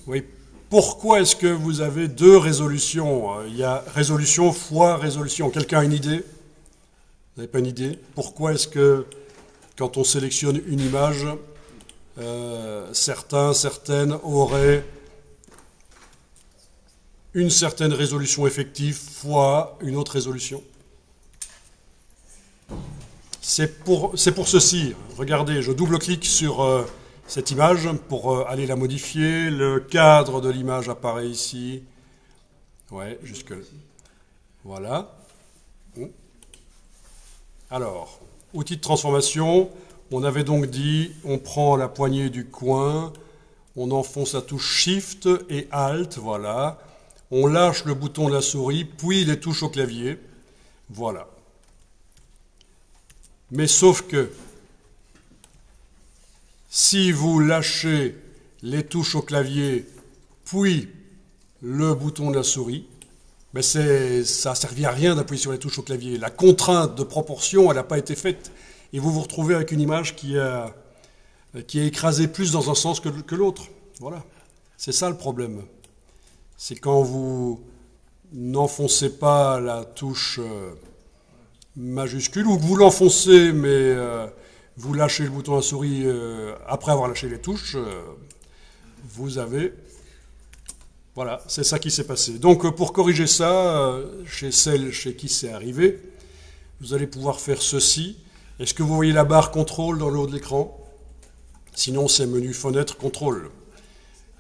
Oui. Pourquoi est-ce que vous avez deux résolutions? Il y a résolution fois résolution. Quelqu'un a une idée? Vous n'avez pas une idée? Pourquoi est-ce que quand on sélectionne une image, certaines auraient une certaine résolution effective fois une autre résolution? C'est pour ceci. Regardez, je double-clique sur cette image pour aller la modifier. Le cadre de l'image apparaît ici. Ouais, jusque là. Voilà. Alors, outil de transformation. On avait donc dit, on prend la poignée du coin, on enfonce la touche Shift et Alt, voilà. On lâche le bouton de la souris, puis les touches au clavier. Voilà. Mais sauf que, si vous lâchez les touches au clavier, puis le bouton de la souris, ben ça n'a servi à rien d'appuyer sur les touches au clavier. La contrainte de proportion, elle n'a pas été faite. Et vous vous retrouvez avec une image qui est écrasée plus dans un sens que l'autre. Voilà. C'est ça le problème. C'est quand vous n'enfoncez pas la touche majuscule, ou que vous l'enfoncez, mais vous lâchez le bouton à souris après avoir lâché les touches, vous avez... Voilà, c'est ça qui s'est passé. Donc pour corriger ça, chez celle chez qui c'est arrivé, vous allez pouvoir faire ceci. Est-ce que vous voyez la barre contrôle dans le haut de l'écran? Sinon, c'est menu fenêtre contrôle.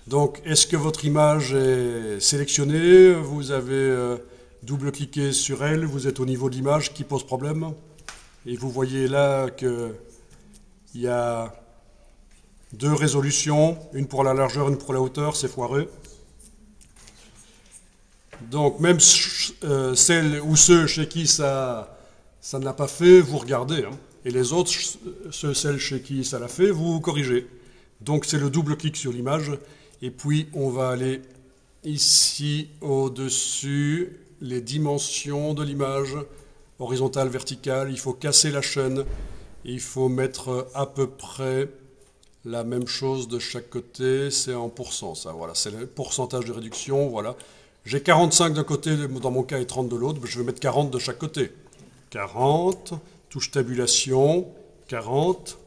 Donc, est-ce que votre image est sélectionnée? Vous avez double-cliqué sur elle, vous êtes au niveau de l'image qui pose problème. Et vous voyez là qu'il y a deux résolutions, une pour la largeur, une pour la hauteur, c'est foireux. Donc, même celles ou ceux chez qui ça ne l'a pas fait, vous regardez. Hein. Et les autres, celles chez qui ça l'a fait, vous corrigez. Donc c'est le double-clic sur l'image. Et puis on va aller ici au-dessus, les dimensions de l'image, horizontale, verticale. Il faut casser la chaîne. Il faut mettre à peu près la même chose de chaque côté. C'est en pourcent, ça. Voilà, c'est le pourcentage de réduction. Voilà. J'ai 45 d'un côté, dans mon cas, et 30 de l'autre. Je vais mettre 40 de chaque côté. 40, touche tabulation, 40.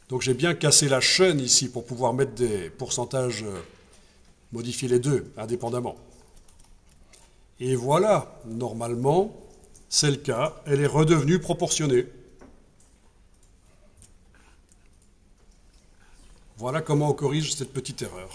Donc j'ai bien cassé la chaîne ici pour pouvoir mettre des pourcentages, modifier les deux indépendamment. Et voilà, normalement, c'est le cas, elle est redevenue proportionnée. Voilà comment on corrige cette petite erreur.